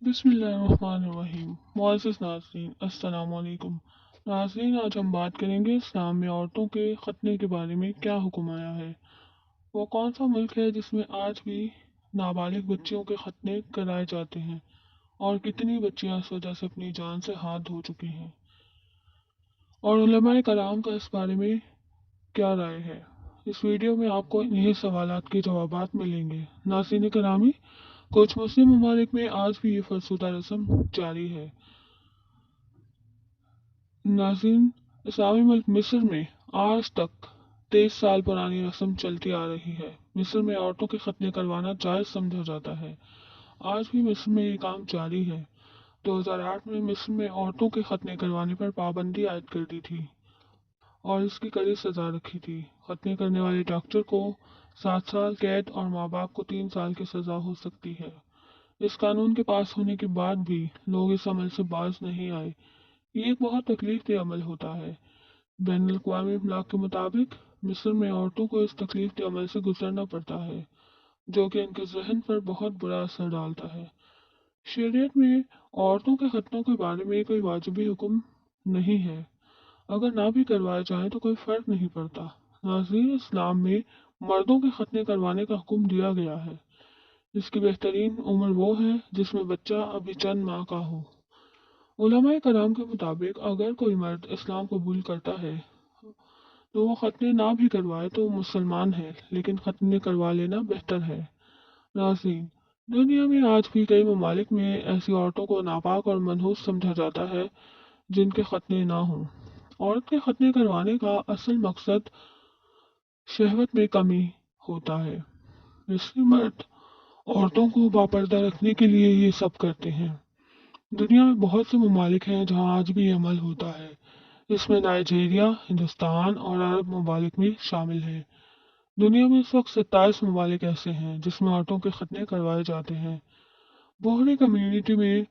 बिस्मिल्लाहिर्रहमानिर्रहीम। मुअज़्ज़िज़ नाज़रीन, अस्सलाम वालेकुम। नाज़रीन, आज हम बात करेंगे इस्लाम में औरतों के खतने के बारे में क्या हुक्म आया है। वो कौन सा मुल्क है जिसमें आज भी नाबालिग बच्चियों के खतने कराए जाते हैं और कितनी बच्चियां इस वजह से अपनी जान से हाथ धो चुकी हैं, और उलमाए कलाम का इस बारे में क्या राय है। इस वीडियो में आपको इन्हीं सवालात के जवाबात मिलेंगे। नाज़रीन करामी, कुछ मुस्लिम ममालिक में आज भी ये फरसुदा रस्म जारी है। नाज़रीन, इस्लामी मुल्क मिस्र में आज तक 23 साल पुरानी रस्म चलती आ रही है। मिस्र में औरतों के खतने करवाना जायज़ समझा जाता है। आज भी मिस्र में ये काम जारी है। 2008 में मिस्र में औरतों के खतने करवाने पर पाबंदी आयद कर दी थी और इसकी कड़ी सजा रखी थी। खतने करने वाले डॉक्टर को 7 साल कैद और माँ बाप को 3 साल की सजा हो सकती है। इस कानून के पास होने के बाद भी लोग इस अमल से बाज नहीं आए। ये एक बहुत तकलीफ दे अमल होता है। बैनुल अक़वामी इमलाक के मुताबिक मिस्र में औरतों को इस तकलीफ दे अमल से गुजरना पड़ता है, जो कि इनके जहन पर बहुत बुरा असर डालता है। शरीयत में औरतों के खतनों के बारे में कोई वाजिबी हुक्म नहीं है। अगर ना भी करवाए जाएं तो कोई फर्क नहीं पड़ता। नाज़रीन, इस्लाम में मर्दों के खतने करवाने का हुक्म दिया गया है। इसकी बेहतरीन उम्र वो है जिसमें बच्चा अभी चंद माह का हो। उलमाए कराम के मुताबिक अगर कोई मर्द इस्लाम कबूल करता है तो वो खतने ना भी करवाए तो वो मुसलमान है, लेकिन खतने करवा लेना बेहतर है। नाज़रीन, दुनिया में आज भी कई ममालिक में ऐसी औरतों को नापाक और मनहूस समझा जाता है जिनके खतने ना हों। औरत के खतने करवाने का असल मकसद शहवत में कमी होता है। इसलिए मर्द औरतों को बापर्दा रखने के लिए ये सब करते हैं। दुनिया में बहुत से ममालिक हैं जहाँ आज भी ये अमल होता है। इसमें नाइजीरिया, हिंदुस्तान और अरब ममालिक भी शामिल हैं। दुनिया में इस वक्त 27 ममालिक ऐसे हैं जिसमें औरतों के खतने करवाए जाते हैं। बोहरी कम्युनिटी में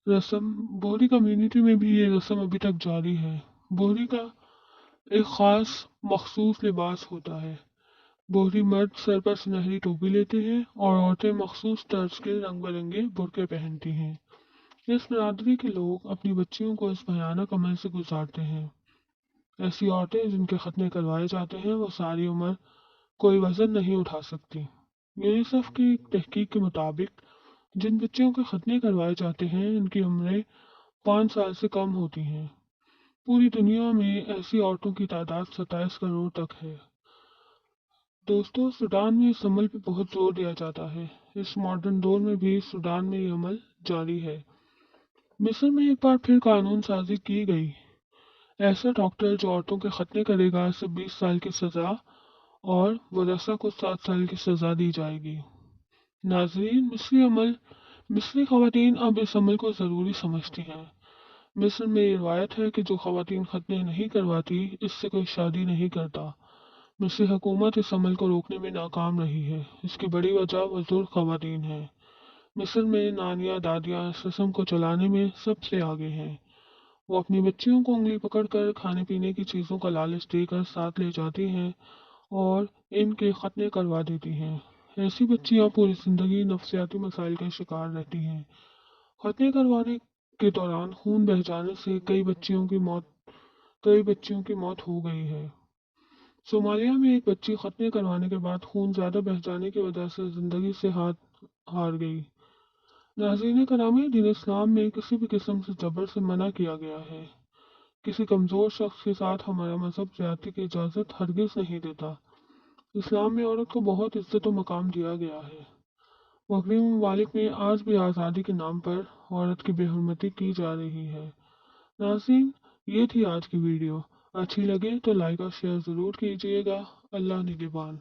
बोहरी कम्युनिटी में भी ये रस्म अभी तक जारी है। बोहरी का एक खास मखसूस लिबास होता है। बोहरी मर्द सर पर सुनहरी टोपी लेते हैं और औरतें मखसूस तर्ज के रंग बिरंगे बुर्के पहनती हैं। इस बिरादरी के लोग अपनी बच्चियों को इस भयानक अमल से गुजारते हैं। ऐसी औरतें जिनके खतने करवाए जाते हैं वो सारी उम्र कोई वजन नहीं उठा सकती। यूनिसेफ की एक तहकीक के मुताबिक जिन बच्चियों के खतने करवाए जाते हैं इनकी उम्रें 5 साल से कम होती हैं। पूरी दुनिया में ऐसी औरतों की तादाद 27 करोड़ तक है। दोस्तों, सूडान में इस अमल पे बहुत जोर दिया जाता है। इस मॉडर्न दौर में भी सूडान में ये अमल जारी है। मिस्र में एक बार फिर कानून साजी की गई। ऐसा डॉक्टर जो औरतों के खतने करेगा उसे 20 साल की सजा और वरसा को 7 साल की सजा दी जाएगी। नाजरीन, मिस्री खवातीन अब इस अमल को ज़रूरी समझती हैं। मिस्र में ये रवायत है कि जो खवातीन खतने नहीं करवाती इससे कोई शादी नहीं करता। मिस्री हुकूमत इस अमल को रोकने में नाकाम रही है। इसकी बड़ी वजह बुजुर्ग खवातीन है। मिस्र में नानियाँ दादियाँ इस रस्म को चलाने में सबसे आगे हैं। वो अपनी बच्चियों को उंगली पकड़कर खाने पीने की चीज़ों का लालच देकर साथ ले जाती हैं और इनके खतने करवा देती हैं। ऐसी बच्चियां पूरी जिंदगी नफसियाती मसाइल का शिकार रहती हैं। खतने करवाने के दौरान खून बह जाने से कई बच्चियों की मौत हो गई है। सोमालिया में एक बच्ची खतने करवाने के बाद खून ज्यादा बह जाने की वजह से जिंदगी से हाथ हार गई। नाज़रीन करामी, दीन इस्लाम में किसी भी किस्म से जबर से मना किया गया है। किसी कमजोर शख्स के साथ हमारा मजहब ज्यादती की इजाजत हरगिज नहीं देता। इस्लाम में औरत को बहुत इज्जत और मकाम दिया गया है। मगरबी ममालिक में आज भी आज़ादी के नाम पर औरत की बेहुरमती की जा रही है। नाज़रीन, ये थी आज की वीडियो। अच्छी लगे तो लाइक और शेयर ज़रूर कीजिएगा। अल्लाह निगहबान।